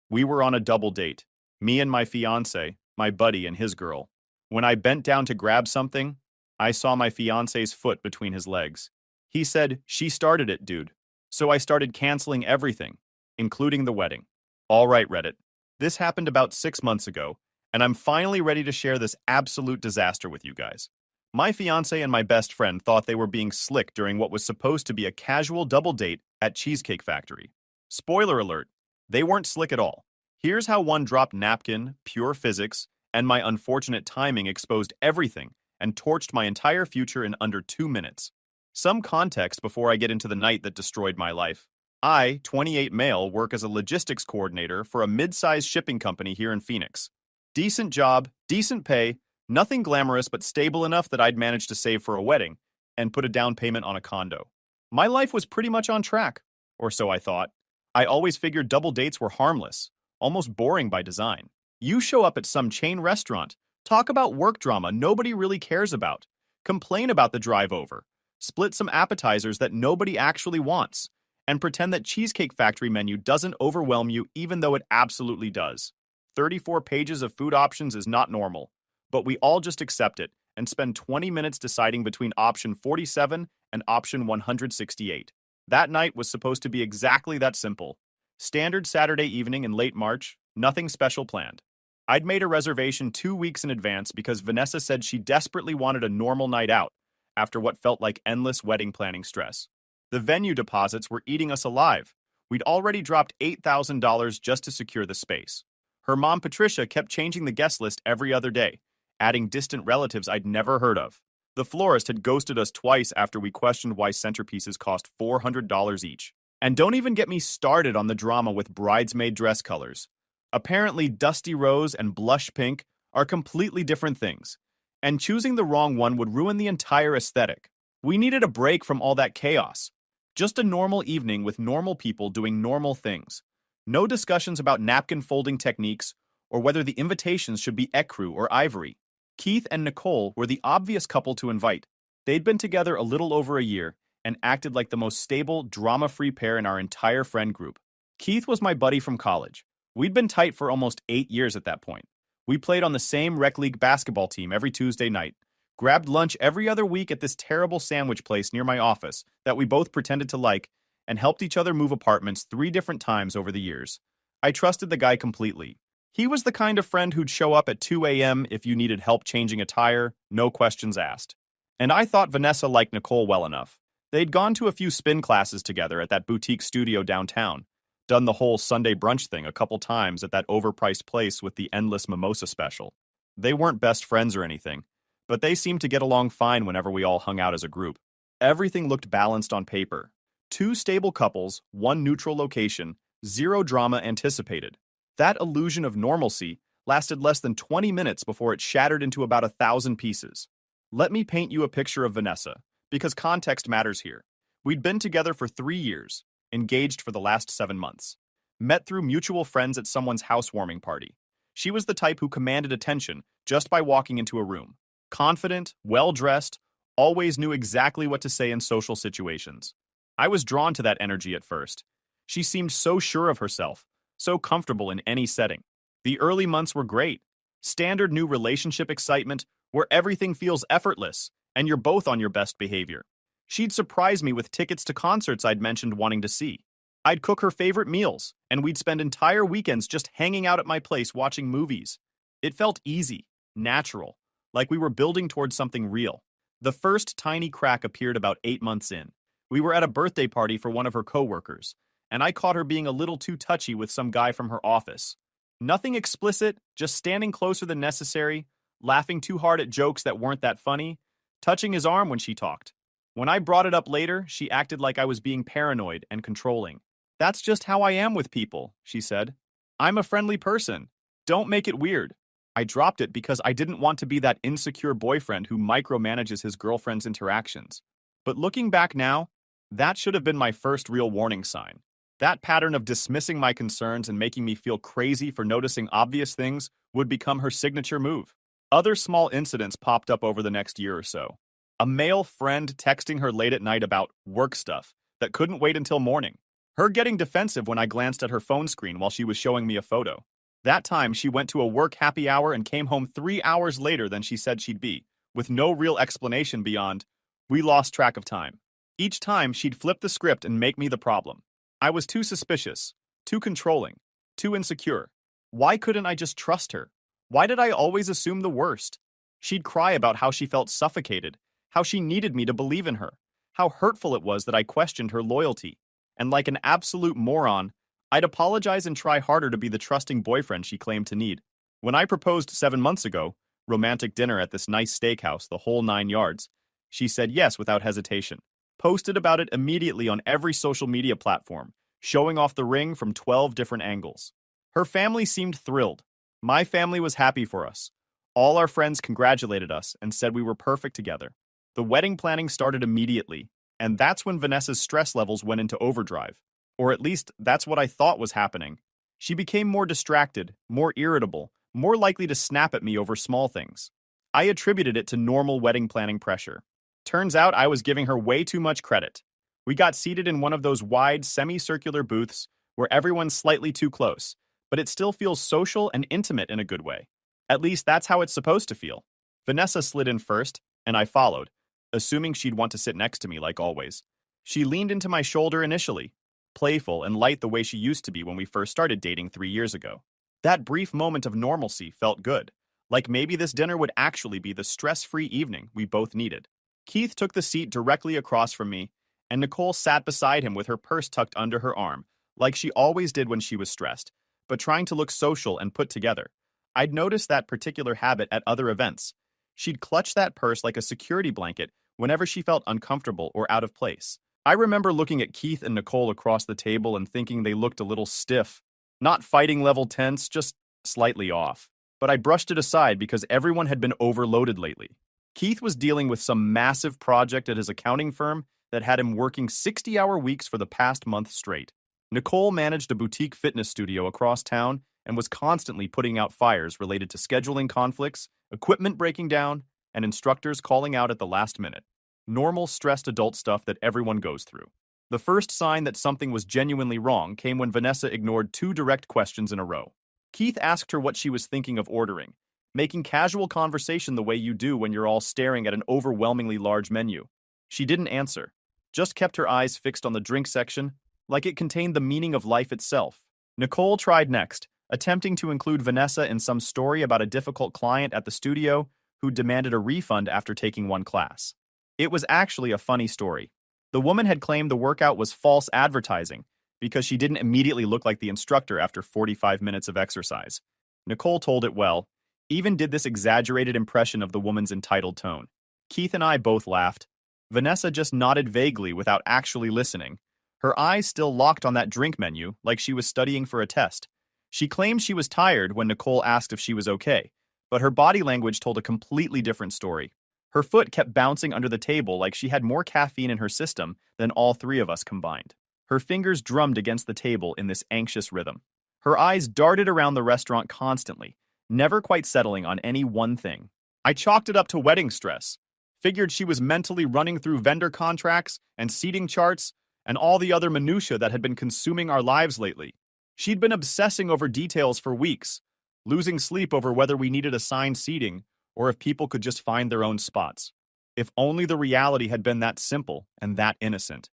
We were on a double date. Me and my fiance, my buddy and his girl. When I bent down to grab something, I saw my fiance's foot between his legs. He said, "She started it, dude." So I started canceling everything, including the wedding. All right, Reddit. This happened about 6 months ago, and I'm finally ready to share this absolute disaster with you guys. My fiance and my best friend thought they were being slick during what was supposed to be a casual double date at Cheesecake Factory. Spoiler alert, they weren't slick at all. Here's how one dropped napkin, pure physics, and my unfortunate timing exposed everything and torched my entire future in under 2 minutes. Some context before I get into the night that destroyed my life. I, 28 male, work as a logistics coordinator for a mid-sized shipping company here in Phoenix. Decent job, decent pay, nothing glamorous but stable enough that I'd managed to save for a wedding and put a down payment on a condo. My life was pretty much on track, or so I thought. I always figured double dates were harmless, almost boring by design. You show up at some chain restaurant, talk about work drama nobody really cares about, complain about the drive over, split some appetizers that nobody actually wants, and pretend that Cheesecake Factory menu doesn't overwhelm you even though it absolutely does. 34 pages of food options is not normal, but we all just accept it and spend 20 minutes deciding between option 47 and option 168. That night was supposed to be exactly that simple. Standard Saturday evening in late March, nothing special planned. I'd made a reservation 2 weeks in advance because Vanessa said she desperately wanted a normal night out after what felt like endless wedding planning stress. The venue deposits were eating us alive. We'd already dropped $8,000 just to secure the space. Her mom, Patricia, kept changing the guest list every other day, adding distant relatives I'd never heard of. The florist had ghosted us twice after we questioned why centerpieces cost $400 each. And don't even get me started on the drama with bridesmaid dress colors. Apparently, dusty rose and blush pink are completely different things, and choosing the wrong one would ruin the entire aesthetic. We needed a break from all that chaos. Just a normal evening with normal people doing normal things. No discussions about napkin folding techniques or whether the invitations should be ecru or ivory. Keith and Nicole were the obvious couple to invite. They'd been together a little over a year and acted like the most stable, drama-free pair in our entire friend group. Keith was my buddy from college. We'd been tight for almost 8 years at that point. We played on the same rec league basketball team every Tuesday night, grabbed lunch every other week at this terrible sandwich place near my office that we both pretended to like, and helped each other move apartments 3 different times over the years. I trusted the guy completely. He was the kind of friend who'd show up at 2 a.m. if you needed help changing a tire, no questions asked. And I thought Vanessa liked Nicole well enough. They'd gone to a few spin classes together at that boutique studio downtown, done the whole Sunday brunch thing a couple times at that overpriced place with the endless mimosa special. They weren't best friends or anything, but they seemed to get along fine whenever we all hung out as a group. Everything looked balanced on paper. 2 stable couples, 1 neutral location, 0 drama anticipated. That illusion of normalcy lasted less than 20 minutes before it shattered into about 1,000 pieces. Let me paint you a picture of Vanessa, because context matters here. We'd been together for 3 years, engaged for the last 7 months. Met through mutual friends at someone's housewarming party. She was the type who commanded attention just by walking into a room. Confident, well-dressed, always knew exactly what to say in social situations. I was drawn to that energy at first. She seemed so sure of herself, so comfortable in any setting. The early months were great. Standard new relationship excitement where everything feels effortless and you're both on your best behavior. She'd surprise me with tickets to concerts I'd mentioned wanting to see. I'd cook her favorite meals, and we'd spend entire weekends just hanging out at my place watching movies. It felt easy, natural, like we were building towards something real. The first tiny crack appeared about 8 months in. We were at a birthday party for one of her coworkers, and I caught her being a little too touchy with some guy from her office. Nothing explicit, just standing closer than necessary, laughing too hard at jokes that weren't that funny, touching his arm when she talked. When I brought it up later, she acted like I was being paranoid and controlling. "That's just how I am with people," she said. "I'm a friendly person. Don't make it weird." I dropped it because I didn't want to be that insecure boyfriend who micromanages his girlfriend's interactions. But looking back now, that should have been my first real warning sign. That pattern of dismissing my concerns and making me feel crazy for noticing obvious things would become her signature move. Other small incidents popped up over the next year or so. A male friend texting her late at night about work stuff that couldn't wait until morning. Her getting defensive when I glanced at her phone screen while she was showing me a photo. That time, she went to a work happy hour and came home 3 hours later than she said she'd be, with no real explanation beyond, we lost track of time. Each time, she'd flip the script and make me the problem. I was too suspicious, too controlling, too insecure. Why couldn't I just trust her? Why did I always assume the worst? She'd cry about how she felt suffocated, how she needed me to believe in her, how hurtful it was that I questioned her loyalty. And like an absolute moron, I'd apologize and try harder to be the trusting boyfriend she claimed to need. When I proposed 7 months ago, romantic dinner at this nice steakhouse, the whole 9 yards, she said yes without hesitation. Posted about it immediately on every social media platform, showing off the ring from 12 different angles. Her family seemed thrilled. My family was happy for us. All our friends congratulated us and said we were perfect together. The wedding planning started immediately, and that's when Vanessa's stress levels went into overdrive. Or at least, that's what I thought was happening. She became more distracted, more irritable, more likely to snap at me over small things. I attributed it to normal wedding planning pressure. Turns out I was giving her way too much credit. We got seated in one of those wide, semicircular booths where everyone's slightly too close, but it still feels social and intimate in a good way. At least that's how it's supposed to feel. Vanessa slid in first, and I followed, assuming she'd want to sit next to me like always. She leaned into my shoulder initially, playful and light the way she used to be when we first started dating 3 years ago. That brief moment of normalcy felt good, like maybe this dinner would actually be the stress-free evening we both needed. Keith took the seat directly across from me, and Nicole sat beside him with her purse tucked under her arm, like she always did when she was stressed, but trying to look social and put together. I'd noticed that particular habit at other events. She'd clutch that purse like a security blanket whenever she felt uncomfortable or out of place. I remember looking at Keith and Nicole across the table and thinking they looked a little stiff. Not fighting level tense, just slightly off. But I brushed it aside because everyone had been overloaded lately. Keith was dealing with some massive project at his accounting firm that had him working 60-hour weeks for the past month straight. Nicole managed a boutique fitness studio across town and was constantly putting out fires related to scheduling conflicts, equipment breaking down, and instructors calling out at the last minute. Normal, stressed adult stuff that everyone goes through. The first sign that something was genuinely wrong came when Vanessa ignored 2 direct questions in a row. Keith asked her what she was thinking of ordering, making casual conversation the way you do when you're all staring at an overwhelmingly large menu. She didn't answer, just kept her eyes fixed on the drink section, like it contained the meaning of life itself. Nicole tried next, attempting to include Vanessa in some story about a difficult client at the studio who demanded a refund after taking one class. It was actually a funny story. The woman had claimed the workout was false advertising because she didn't immediately look like the instructor after 45 minutes of exercise. Nicole told it well, even did this exaggerated impression of the woman's entitled tone. Keith and I both laughed. Vanessa just nodded vaguely without actually listening, her eyes still locked on that drink menu like she was studying for a test. She claimed she was tired when Nicole asked if she was okay, but her body language told a completely different story. Her foot kept bouncing under the table like she had more caffeine in her system than all 3 of us combined. Her fingers drummed against the table in this anxious rhythm. Her eyes darted around the restaurant constantly, never quite settling on any one thing. I chalked it up to wedding stress. Figured she was mentally running through vendor contracts and seating charts and all the other minutiae that had been consuming our lives lately. She'd been obsessing over details for weeks, losing sleep over whether we needed assigned seating or if people could just find their own spots. If only the reality had been that simple and that innocent.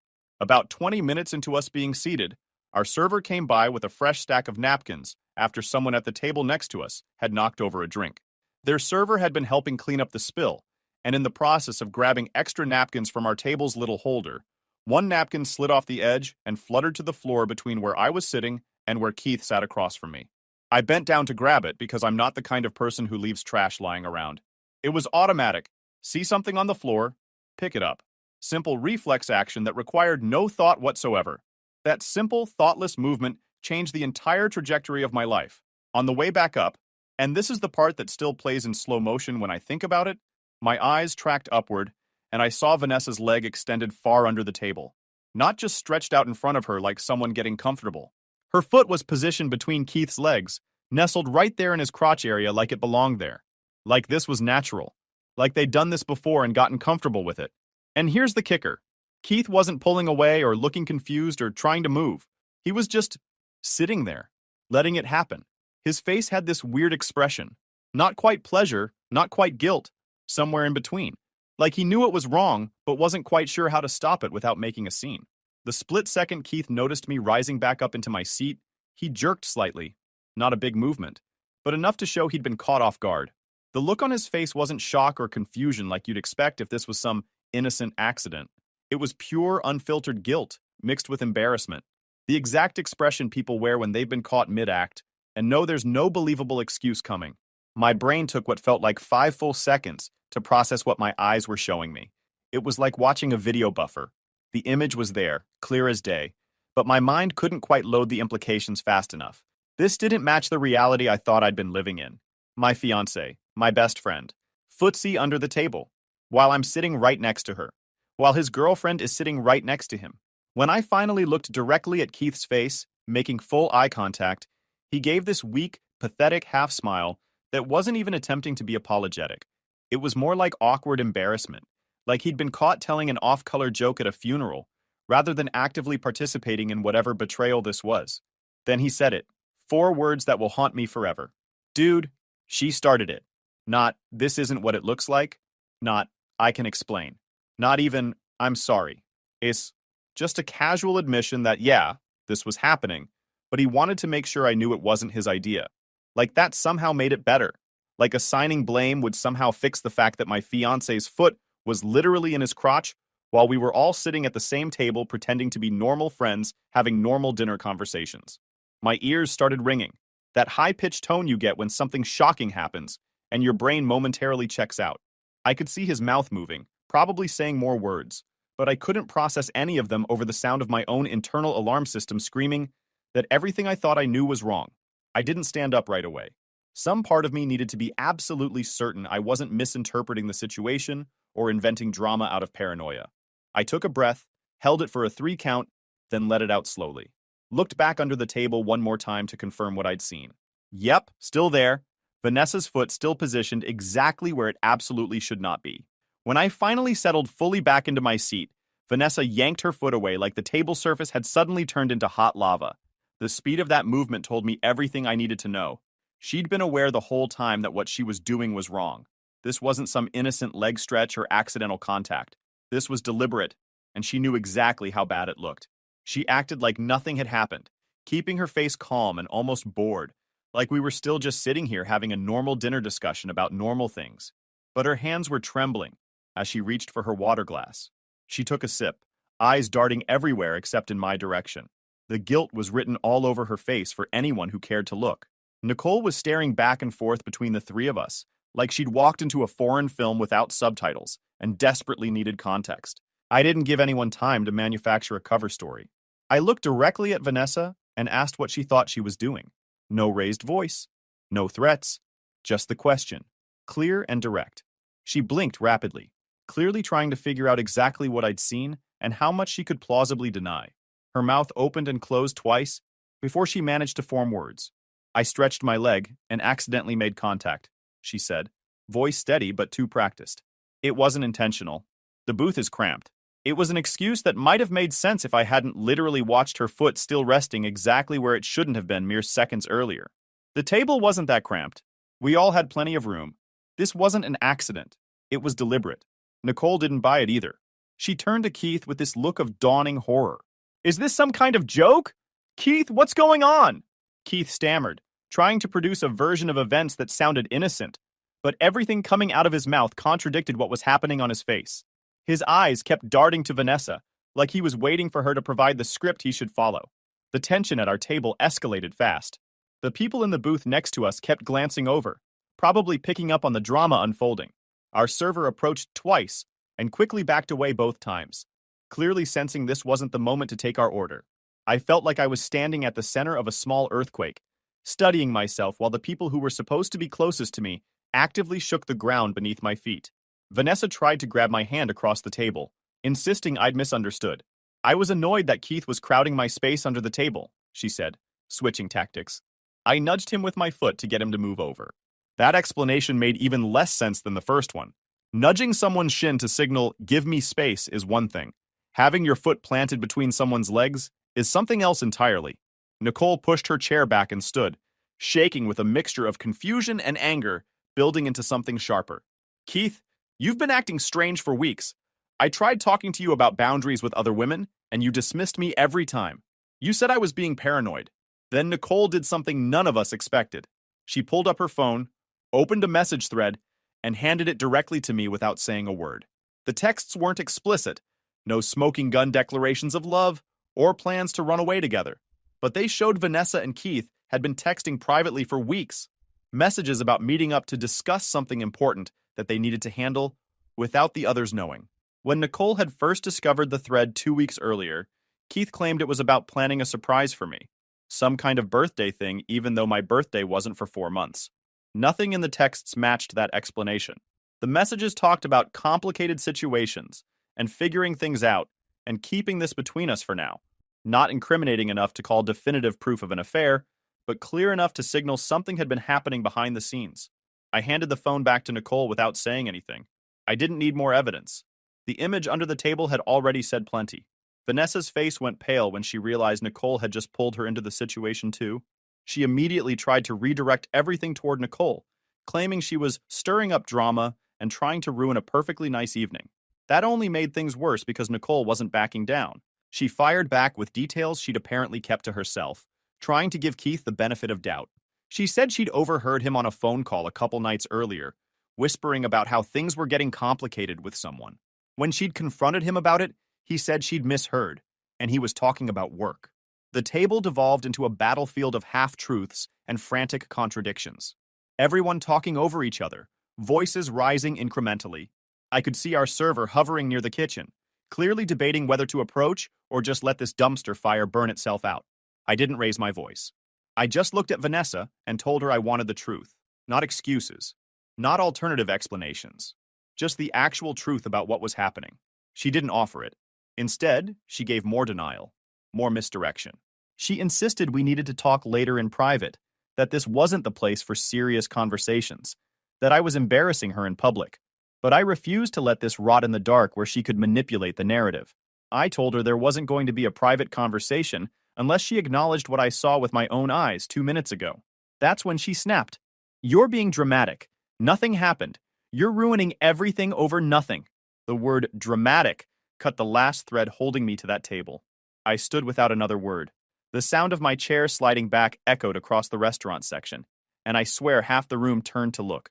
About 20 minutes into us being seated, our server came by with a fresh stack of napkins after someone at the table next to us had knocked over a drink. Their server had been helping clean up the spill, and in the process of grabbing extra napkins from our table's little holder, one napkin slid off the edge and fluttered to the floor between where I was sitting and where Keith sat across from me. I bent down to grab it because I'm not the kind of person who leaves trash lying around. It was automatic. See something on the floor? Pick it up. Simple reflex action that required no thought whatsoever. That simple, thoughtless movement changed the entire trajectory of my life. On the way back up, and this is the part that still plays in slow motion when I think about it, my eyes tracked upward, and I saw Vanessa's leg extended far under the table. Not just stretched out in front of her like someone getting comfortable. Her foot was positioned between Keith's legs, nestled right there in his crotch area like it belonged there. Like this was natural. Like they'd done this before and gotten comfortable with it. And here's the kicker. Keith wasn't pulling away or looking confused or trying to move. He was just sitting there, letting it happen. His face had this weird expression. Not quite pleasure, not quite guilt, somewhere in between. Like he knew it was wrong, but wasn't quite sure how to stop it without making a scene. The split second Keith noticed me rising back up into my seat, he jerked slightly. Not a big movement, but enough to show he'd been caught off guard. The look on his face wasn't shock or confusion like you'd expect if this was some innocent accident. It was pure, unfiltered guilt, mixed with embarrassment. The exact expression people wear when they've been caught mid-act and know there's no believable excuse coming. My brain took what felt like 5 full seconds to process what my eyes were showing me. It was like watching a video buffer. The image was there, clear as day, but my mind couldn't quite load the implications fast enough. This didn't match the reality I thought I'd been living in. My fiancé, my best friend, footsie under the table, while I'm sitting right next to her, while his girlfriend is sitting right next to him. When I finally looked directly at Keith's face, making full eye contact, he gave this weak, pathetic half-smile that wasn't even attempting to be apologetic. It was more like awkward embarrassment, like he'd been caught telling an off-color joke at a funeral, rather than actively participating in whatever betrayal this was. Then he said it, 4 words that will haunt me forever. Dude, she started it. Not, this isn't what it looks like. Not, I can explain. Not even, I'm sorry. It's just a casual admission that, yeah, this was happening, but he wanted to make sure I knew it wasn't his idea. Like that somehow made it better. Like assigning blame would somehow fix the fact that my fiancé's foot was literally in his crotch while we were all sitting at the same table pretending to be normal friends having normal dinner conversations. My ears started ringing. That high-pitched tone you get when something shocking happens and your brain momentarily checks out. I could see his mouth moving, probably saying more words, but I couldn't process any of them over the sound of my own internal alarm system screaming that everything I thought I knew was wrong. I didn't stand up right away. Some part of me needed to be absolutely certain I wasn't misinterpreting the situation or inventing drama out of paranoia. I took a breath, held it for a 3 count, then let it out slowly. Looked back under the table one more time to confirm what I'd seen. Yep, still there. Vanessa's foot still positioned exactly where it absolutely should not be. When I finally settled fully back into my seat, Vanessa yanked her foot away like the table surface had suddenly turned into hot lava. The speed of that movement told me everything I needed to know. She'd been aware the whole time that what she was doing was wrong. This wasn't some innocent leg stretch or accidental contact. This was deliberate, and she knew exactly how bad it looked. She acted like nothing had happened, keeping her face calm and almost bored, like we were still just sitting here having a normal dinner discussion about normal things. But her hands were trembling as she reached for her water glass. She took a sip, eyes darting everywhere except in my direction. The guilt was written all over her face for anyone who cared to look. Nicole was staring back and forth between the 3 of us, like she'd walked into a foreign film without subtitles and desperately needed context. I didn't give anyone time to manufacture a cover story. I looked directly at Vanessa and asked what she thought she was doing. No raised voice, no threats, just the question, clear and direct. She blinked rapidly, clearly trying to figure out exactly what I'd seen and how much she could plausibly deny. Her mouth opened and closed twice before she managed to form words. I stretched my leg and accidentally made contact, she said, voice steady but too practiced. It wasn't intentional. The booth is cramped. It was an excuse that might have made sense if I hadn't literally watched her foot still resting exactly where it shouldn't have been mere seconds earlier. The table wasn't that cramped. We all had plenty of room. This wasn't an accident. It was deliberate. Nicole didn't buy it either. She turned to Keith with this look of dawning horror. Is this some kind of joke? Keith, what's going on? Keith stammered, trying to produce a version of events that sounded innocent, but everything coming out of his mouth contradicted what was happening on his face. His eyes kept darting to Vanessa, like he was waiting for her to provide the script he should follow. The tension at our table escalated fast. The people in the booth next to us kept glancing over, probably picking up on the drama unfolding. Our server approached twice and quickly backed away both times, clearly sensing this wasn't the moment to take our order. I felt like I was standing at the center of a small earthquake, studying myself while the people who were supposed to be closest to me actively shook the ground beneath my feet. Vanessa tried to grab my hand across the table, insisting I'd misunderstood. I was annoyed that Keith was crowding my space under the table, she said, switching tactics. I nudged him with my foot to get him to move over. That explanation made even less sense than the first one. Nudging someone's shin to signal, give me space, is one thing. Having your foot planted between someone's legs is something else entirely. Nicole pushed her chair back and stood, shaking with a mixture of confusion and anger building into something sharper. Keith, you've been acting strange for weeks. I tried talking to you about boundaries with other women, and you dismissed me every time. You said I was being paranoid. Then Nicole did something none of us expected. She pulled up her phone, opened a message thread, and handed it directly to me without saying a word. The texts weren't explicit, no smoking gun declarations of love or plans to run away together. But they showed Vanessa and Keith had been texting privately for weeks. Messages about meeting up to discuss something important that they needed to handle without the others knowing. When Nicole had first discovered the thread 2 weeks earlier, Keith claimed it was about planning a surprise for me. Some kind of birthday thing, even though my birthday wasn't for 4 months. Nothing in the texts matched that explanation. The messages talked about complicated situations and figuring things out and keeping this between us for now. Not incriminating enough to call definitive proof of an affair, but clear enough to signal something had been happening behind the scenes. I handed the phone back to Nicole without saying anything. I didn't need more evidence. The image under the table had already said plenty. Vanessa's face went pale when she realized Nicole had just pulled her into the situation too. She immediately tried to redirect everything toward Nicole, claiming she was stirring up drama and trying to ruin a perfectly nice evening. That only made things worse because Nicole wasn't backing down. She fired back with details she'd apparently kept to herself, trying to give Keith the benefit of doubt. She said she'd overheard him on a phone call a couple nights earlier, whispering about how things were getting complicated with someone. When she'd confronted him about it, he said she'd misheard, and he was talking about work. The table devolved into a battlefield of half-truths and frantic contradictions. Everyone talking over each other, voices rising incrementally. I could see our server hovering near the kitchen, clearly debating whether to approach or just let this dumpster fire burn itself out. I didn't raise my voice. I just looked at Vanessa and told her I wanted the truth, not excuses, not alternative explanations, just the actual truth about what was happening. She didn't offer it. Instead, she gave more denial, more misdirection. She insisted we needed to talk later in private, that this wasn't the place for serious conversations, that I was embarrassing her in public. But I refused to let this rot in the dark where she could manipulate the narrative. I told her there wasn't going to be a private conversation unless she acknowledged what I saw with my own eyes 2 minutes ago. That's when she snapped. You're being dramatic. Nothing happened. You're ruining everything over nothing. The word dramatic cut the last thread holding me to that table. I stood without another word. The sound of my chair sliding back echoed across the restaurant section, and I swear half the room turned to look.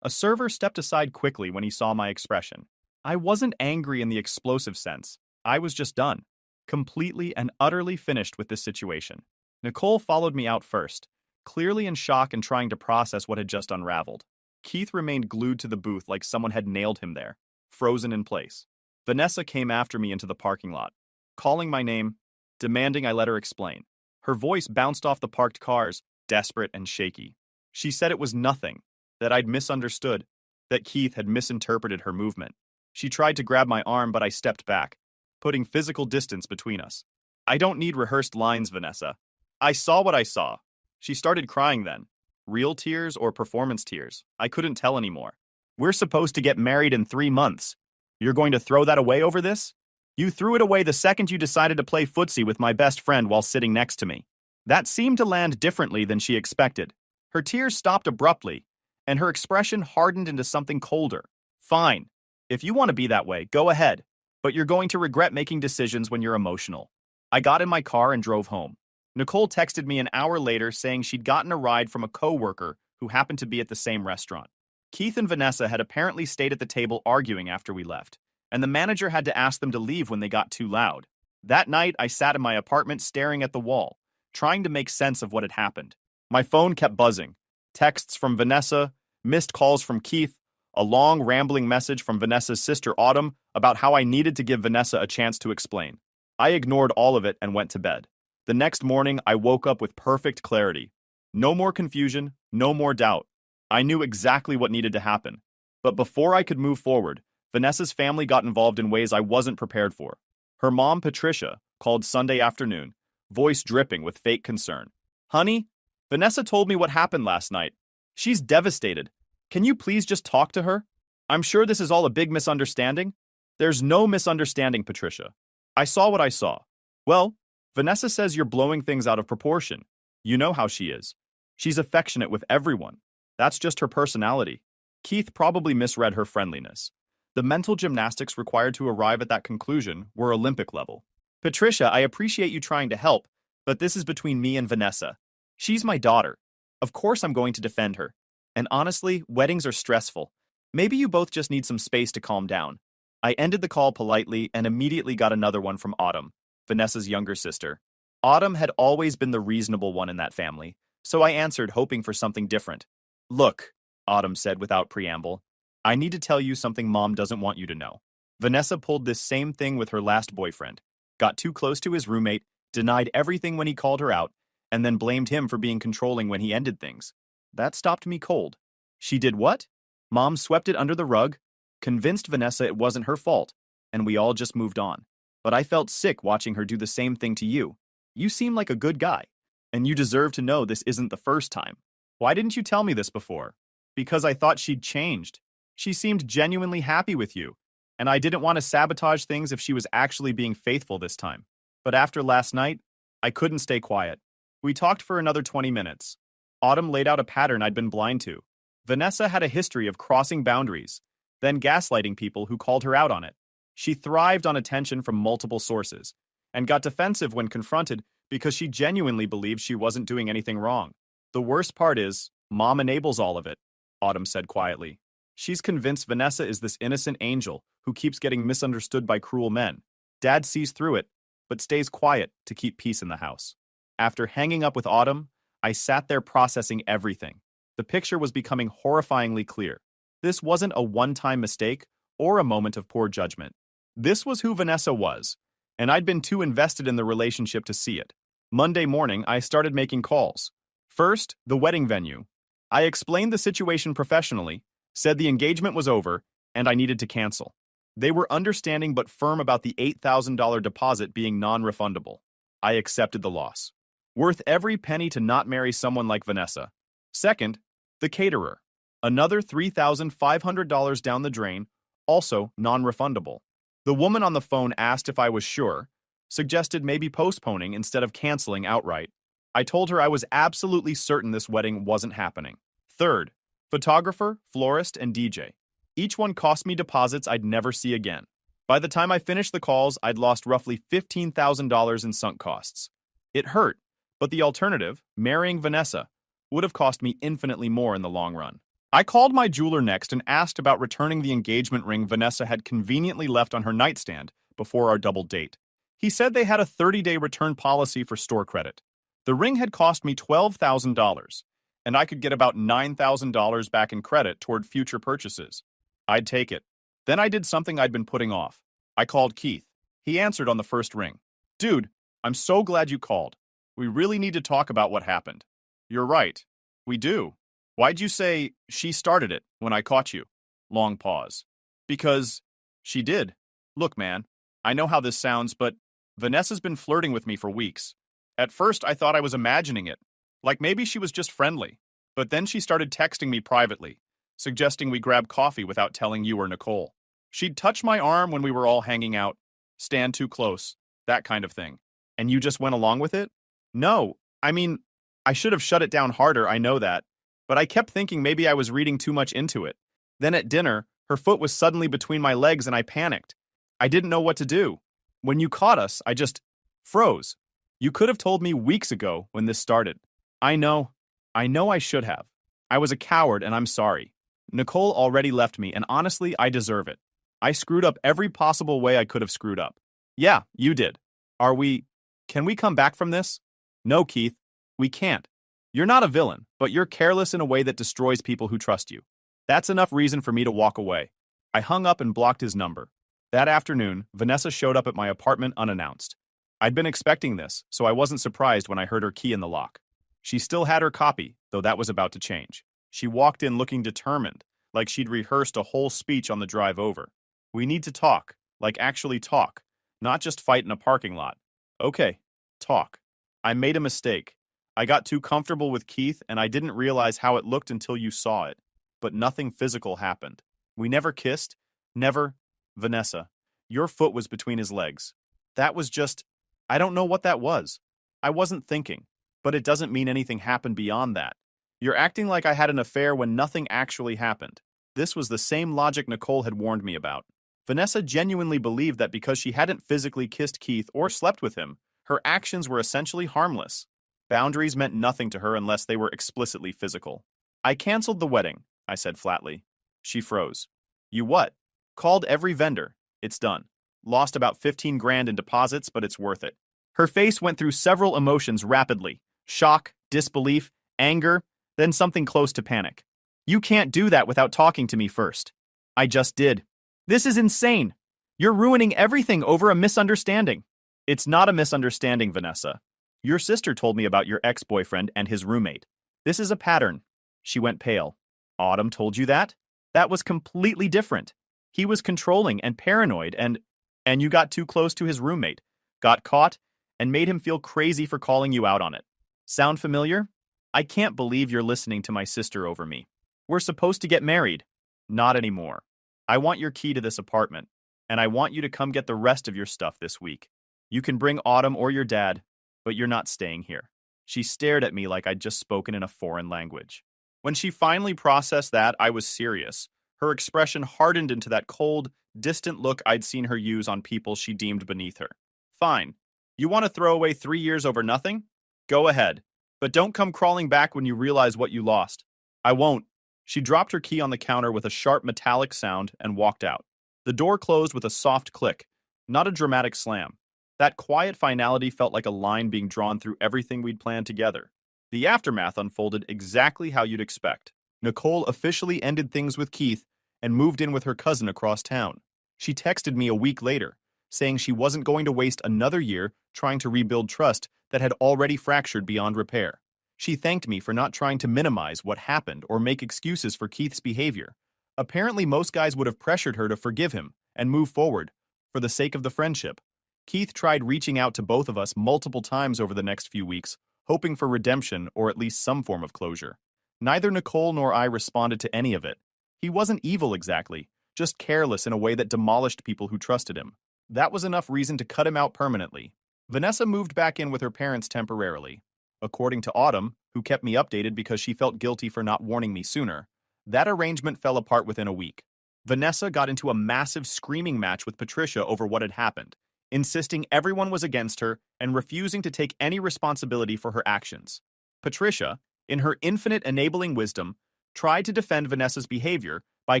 A server stepped aside quickly when he saw my expression. I wasn't angry in the explosive sense. I was just done. Completely and utterly finished with this situation. Nicole followed me out first, clearly in shock and trying to process what had just unraveled. Keith remained glued to the booth like someone had nailed him there, frozen in place. Vanessa came after me into the parking lot, calling my name, demanding I let her explain. Her voice bounced off the parked cars, desperate and shaky. She said it was nothing, that I'd misunderstood, that Keith had misinterpreted her movement. She tried to grab my arm, but I stepped back, putting physical distance between us. I don't need rehearsed lines, Vanessa. I saw what I saw. She started crying then. Real tears or performance tears. I couldn't tell anymore. We're supposed to get married in 3 months. You're going to throw that away over this? You threw it away the second you decided to play footsie with my best friend while sitting next to me. That seemed to land differently than she expected. Her tears stopped abruptly, and her expression hardened into something colder. Fine. If you want to be that way, go ahead. But you're going to regret making decisions when you're emotional. I got in my car and drove home. Nicole texted me an hour later saying she'd gotten a ride from a coworker who happened to be at the same restaurant. Keith and Vanessa had apparently stayed at the table arguing after we left, and the manager had to ask them to leave when they got too loud. That night, I sat in my apartment staring at the wall, trying to make sense of what had happened. My phone kept buzzing. Texts from Vanessa, missed calls from Keith, a long, rambling message from Vanessa's sister Autumn about how I needed to give Vanessa a chance to explain. I ignored all of it and went to bed. The next morning, I woke up with perfect clarity. No more confusion, no more doubt. I knew exactly what needed to happen. But before I could move forward, Vanessa's family got involved in ways I wasn't prepared for. Her mom, Patricia, called Sunday afternoon, voice dripping with fake concern. Honey, Vanessa told me what happened last night. She's devastated. Can you please just talk to her? I'm sure this is all a big misunderstanding. There's no misunderstanding, Patricia. I saw what I saw. Well, Vanessa says you're blowing things out of proportion. You know how she is. She's affectionate with everyone. That's just her personality. Keith probably misread her friendliness. The mental gymnastics required to arrive at that conclusion were Olympic level. Patricia, I appreciate you trying to help, but this is between me and Vanessa. She's my daughter. Of course I'm going to defend her. And honestly, weddings are stressful. Maybe you both just need some space to calm down. I ended the call politely and immediately got another one from Autumn, Vanessa's younger sister. Autumn had always been the reasonable one in that family, so I answered hoping for something different. Look, Autumn said without preamble, I need to tell you something Mom doesn't want you to know. Vanessa pulled this same thing with her last boyfriend, got too close to his roommate, denied everything when he called her out, and then blamed him for being controlling when he ended things. That stopped me cold. She did what? Mom swept it under the rug, convinced Vanessa it wasn't her fault, and we all just moved on. But I felt sick watching her do the same thing to you. You seem like a good guy, and you deserve to know this isn't the first time. Why didn't you tell me this before? Because I thought she'd changed. She seemed genuinely happy with you, and I didn't want to sabotage things if she was actually being faithful this time. But after last night, I couldn't stay quiet. We talked for another 20 minutes. Autumn laid out a pattern I'd been blind to. Vanessa had a history of crossing boundaries, then gaslighting people who called her out on it. She thrived on attention from multiple sources, and got defensive when confronted because she genuinely believed she wasn't doing anything wrong. The worst part is, Mom enables all of it, Autumn said quietly. She's convinced Vanessa is this innocent angel who keeps getting misunderstood by cruel men. Dad sees through it, but stays quiet to keep peace in the house. After hanging up with Autumn, I sat there processing everything. The picture was becoming horrifyingly clear. This wasn't a one-time mistake or a moment of poor judgment. This was who Vanessa was, and I'd been too invested in the relationship to see it. Monday morning, I started making calls. First, the wedding venue. I explained the situation professionally, said the engagement was over, and I needed to cancel. They were understanding but firm about the $8,000 deposit being non-refundable. I accepted the loss. Worth every penny to not marry someone like Vanessa. Second, the caterer. Another $3,500 down the drain, also non-refundable. The woman on the phone asked if I was sure, suggested maybe postponing instead of canceling outright. I told her I was absolutely certain this wedding wasn't happening. Third, photographer, florist, and DJ. Each one cost me deposits I'd never see again. By the time I finished the calls, I'd lost roughly $15,000 in sunk costs. It hurt, but the alternative, marrying Vanessa, would have cost me infinitely more in the long run. I called my jeweler next and asked about returning the engagement ring Vanessa had conveniently left on her nightstand before our double date. He said they had a 30-day return policy for store credit. The ring had cost me $12,000, and I could get about $9,000 back in credit toward future purchases. I'd take it. Then I did something I'd been putting off. I called Keith. He answered on the first ring. Dude, I'm so glad you called. We really need to talk about what happened. You're right. We do. Why'd you say she started it when I caught you? Long pause. Because she did. Look, man, I know how this sounds, but Vanessa's been flirting with me for weeks. At first, I thought I was imagining it. Like maybe she was just friendly. But then she started texting me privately, suggesting we grab coffee without telling you or Nicole. She'd touch my arm when we were all hanging out, stand too close, that kind of thing. And you just went along with it? No, I mean, I should have shut it down harder, I know that. But I kept thinking maybe I was reading too much into it. Then at dinner, her foot was suddenly between my legs and I panicked. I didn't know what to do. When you caught us, I just froze. You could have told me weeks ago when this started. I know I should have. I was a coward and I'm sorry. Nicole already left me and honestly, I deserve it. I screwed up every possible way I could have screwed up. Yeah, you did. Can we come back from this? No, Keith, we can't. You're not a villain, but you're careless in a way that destroys people who trust you. That's enough reason for me to walk away. I hung up and blocked his number. That afternoon, Vanessa showed up at my apartment unannounced. I'd been expecting this, so I wasn't surprised when I heard her key in the lock. She still had her copy, though that was about to change. She walked in looking determined, like she'd rehearsed a whole speech on the drive over. We need to talk, like actually talk, not just fight in a parking lot. Okay, talk. I made a mistake. I got too comfortable with Keith and I didn't realize how it looked until you saw it. But nothing physical happened. We never kissed. Never. Vanessa, your foot was between his legs. That was just, I don't know what that was. I wasn't thinking, but it doesn't mean anything happened beyond that. You're acting like I had an affair when nothing actually happened. This was the same logic Nicole had warned me about. Vanessa genuinely believed that because she hadn't physically kissed Keith or slept with him, her actions were essentially harmless. Boundaries meant nothing to her unless they were explicitly physical. I canceled the wedding, I said flatly. She froze. You what? Called every vendor. It's done. Lost about 15 grand in deposits, but it's worth it. Her face went through several emotions rapidly. Shock, disbelief, anger, then something close to panic. You can't do that without talking to me first. I just did. This is insane. You're ruining everything over a misunderstanding. It's not a misunderstanding, Vanessa. Your sister told me about your ex-boyfriend and his roommate. This is a pattern. She went pale. Autumn told you that? That was completely different. He was controlling and paranoid and you got too close to his roommate, got caught, and made him feel crazy for calling you out on it. Sound familiar? I can't believe you're listening to my sister over me. We're supposed to get married. Not anymore. I want your key to this apartment, and I want you to come get the rest of your stuff this week. You can bring Autumn or your dad, but you're not staying here. She stared at me like I'd just spoken in a foreign language. When she finally processed that, I was serious. Her expression hardened into that cold, distant look I'd seen her use on people she deemed beneath her. Fine. You want to throw away 3 years over nothing? Go ahead. But don't come crawling back when you realize what you lost. I won't. She dropped her key on the counter with a sharp metallic sound and walked out. The door closed with a soft click, not a dramatic slam. That quiet finality felt like a line being drawn through everything we'd planned together. The aftermath unfolded exactly how you'd expect. Nicole officially ended things with Keith and moved in with her cousin across town. She texted me a week later, saying she wasn't going to waste another year trying to rebuild trust that had already fractured beyond repair. She thanked me for not trying to minimize what happened or make excuses for Keith's behavior. Apparently, most guys would have pressured her to forgive him and move forward for the sake of the friendship. Keith tried reaching out to both of us multiple times over the next few weeks, hoping for redemption or at least some form of closure. Neither Nicole nor I responded to any of it. He wasn't evil exactly, just careless in a way that demolished people who trusted him. That was enough reason to cut him out permanently. Vanessa moved back in with her parents temporarily. According to Autumn, who kept me updated because she felt guilty for not warning me sooner, that arrangement fell apart within a week. Vanessa got into a massive screaming match with Patricia over what had happened, insisting everyone was against her and refusing to take any responsibility for her actions. Patricia, in her infinite enabling wisdom, tried to defend Vanessa's behavior by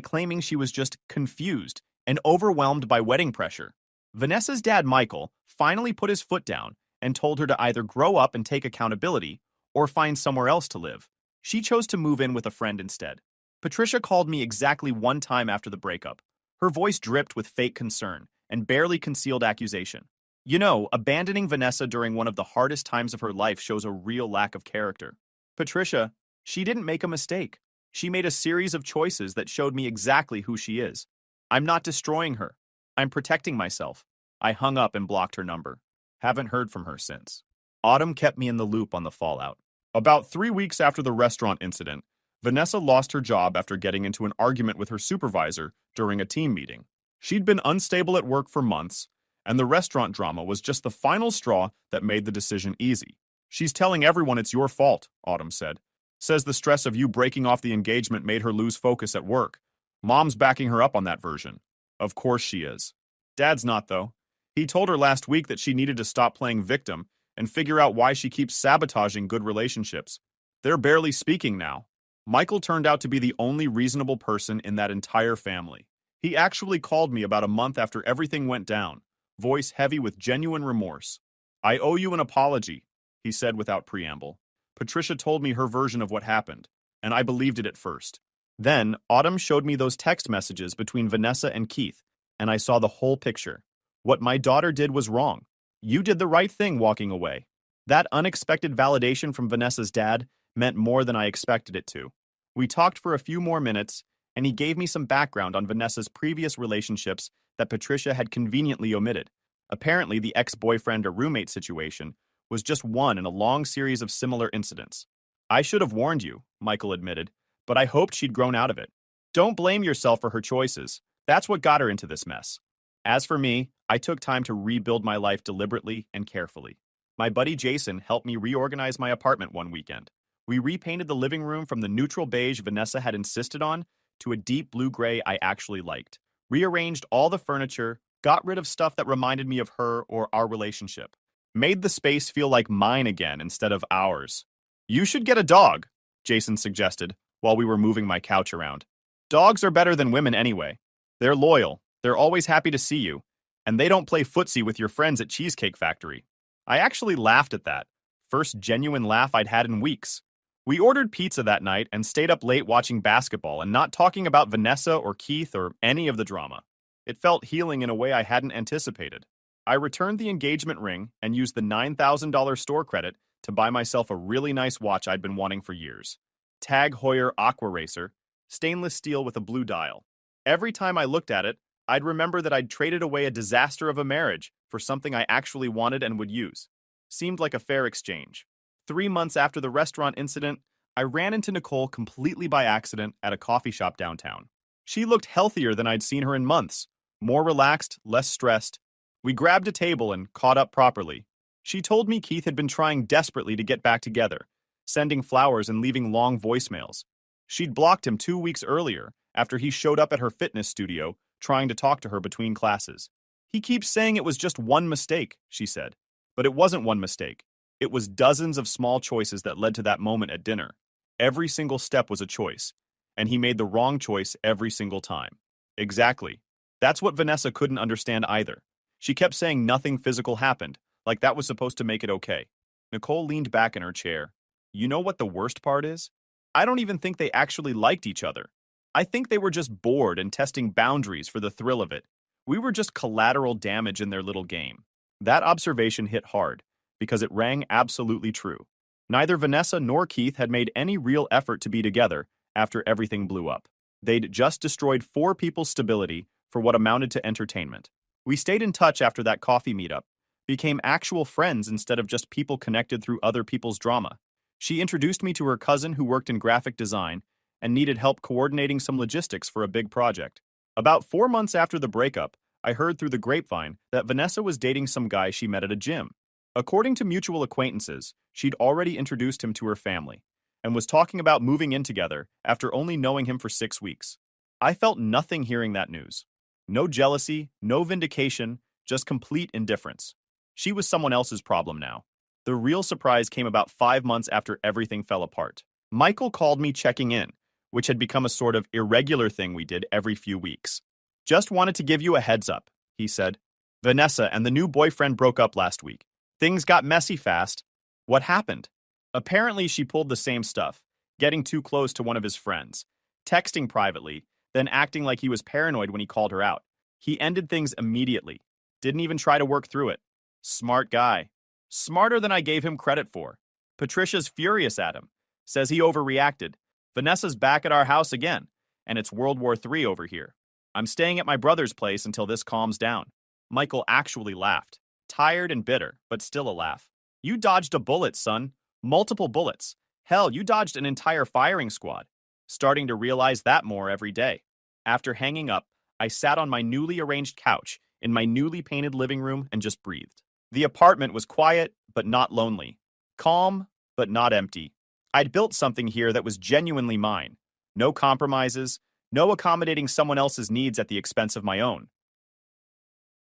claiming she was just confused and overwhelmed by wedding pressure. Vanessa's dad, Michael, finally put his foot down and told her to either grow up and take accountability or find somewhere else to live. She chose to move in with a friend instead. Patricia called me exactly one time after the breakup. Her voice dripped with fake concern and barely concealed accusation. You know, abandoning Vanessa during one of the hardest times of her life shows a real lack of character. Patricia, she didn't make a mistake. She made a series of choices that showed me exactly who she is. I'm not destroying her. I'm protecting myself. I hung up and blocked her number. Haven't heard from her since. Autumn kept me in the loop on the fallout. About 3 weeks after the restaurant incident, Vanessa lost her job after getting into an argument with her supervisor during a team meeting. She'd been unstable at work for months, and the restaurant drama was just the final straw that made the decision easy. She's telling everyone it's your fault, Autumn said. Says the stress of you breaking off the engagement made her lose focus at work. Mom's backing her up on that version. Of course she is. Dad's not, though. He told her last week that she needed to stop playing victim and figure out why she keeps sabotaging good relationships. They're barely speaking now. Michael turned out to be the only reasonable person in that entire family. He actually called me about a month after everything went down, voice heavy with genuine remorse. I owe you an apology, he said without preamble. Patricia told me her version of what happened, and I believed it at first. Then, Autumn showed me those text messages between Vanessa and Keith, and I saw the whole picture. What my daughter did was wrong. You did the right thing walking away. That unexpected validation from Vanessa's dad meant more than I expected it to. We talked for a few more minutes, and he gave me some background on Vanessa's previous relationships that Patricia had conveniently omitted. Apparently, the ex-boyfriend or roommate situation was just one in a long series of similar incidents. I should have warned you, Michael admitted, but I hoped she'd grown out of it. Don't blame yourself for her choices. That's what got her into this mess. As for me, I took time to rebuild my life deliberately and carefully. My buddy Jason helped me reorganize my apartment one weekend. We repainted the living room from the neutral beige Vanessa had insisted on to a deep blue-gray I actually liked, rearranged all the furniture, got rid of stuff that reminded me of her or our relationship, made the space feel like mine again instead of ours. You should get a dog, Jason suggested while we were moving my couch around. Dogs are better than women anyway. They're loyal, they're always happy to see you, and they don't play footsie with your friends at Cheesecake Factory. I actually laughed at that. First genuine laugh I'd had in weeks. We ordered pizza that night and stayed up late watching basketball and not talking about Vanessa or Keith or any of the drama. It felt healing in a way I hadn't anticipated. I returned the engagement ring and used the $9,000 store credit to buy myself a really nice watch I'd been wanting for years. Tag Heuer Aqua Racer, stainless steel with a blue dial. Every time I looked at it, I'd remember that I'd traded away a disaster of a marriage for something I actually wanted and would use. Seemed like a fair exchange. 3 months after the restaurant incident, I ran into Nicole completely by accident at a coffee shop downtown. She looked healthier than I'd seen her in months, more relaxed, less stressed. We grabbed a table and caught up properly. She told me Keith had been trying desperately to get back together, sending flowers and leaving long voicemails. She'd blocked him 2 weeks earlier after he showed up at her fitness studio trying to talk to her between classes. He keeps saying it was just one mistake, she said. But it wasn't one mistake. It was dozens of small choices that led to that moment at dinner. Every single step was a choice, and he made the wrong choice every single time. Exactly. That's what Vanessa couldn't understand either. She kept saying nothing physical happened, like that was supposed to make it okay. Nicole leaned back in her chair. You know what the worst part is? I don't even think they actually liked each other. I think they were just bored and testing boundaries for the thrill of it. We were just collateral damage in their little game. That observation hit hard, because it rang absolutely true. Neither Vanessa nor Keith had made any real effort to be together after everything blew up. They'd just destroyed 4 people's stability for what amounted to entertainment. We stayed in touch after that coffee meetup, became actual friends instead of just people connected through other people's drama. She introduced me to her cousin who worked in graphic design and needed help coordinating some logistics for a big project. About 4 months after the breakup, I heard through the grapevine that Vanessa was dating some guy she met at a gym. According to mutual acquaintances, she'd already introduced him to her family and was talking about moving in together after only knowing him for 6 weeks. I felt nothing hearing that news. No jealousy, no vindication, just complete indifference. She was someone else's problem now. The real surprise came about 5 months after everything fell apart. Michael called me checking in, which had become a sort of irregular thing we did every few weeks. Just wanted to give you a heads up, he said. Vanessa and the new boyfriend broke up last week. Things got messy fast. What happened? Apparently, she pulled the same stuff, getting too close to one of his friends, texting privately, then acting like he was paranoid when he called her out. He ended things immediately. Didn't even try to work through it. Smart guy. Smarter than I gave him credit for. Patricia's furious at him. Says he overreacted. Vanessa's back at our house again, and it's World War III over here. I'm staying at my brother's place until this calms down. Michael actually laughed. Tired and bitter, but still a laugh. You dodged a bullet, son. Multiple bullets. Hell, you dodged an entire firing squad. Starting to realize that more every day. After hanging up, I sat on my newly arranged couch in my newly painted living room and just breathed. The apartment was quiet, but not lonely. Calm, but not empty. I'd built something here that was genuinely mine. No compromises, no accommodating someone else's needs at the expense of my own.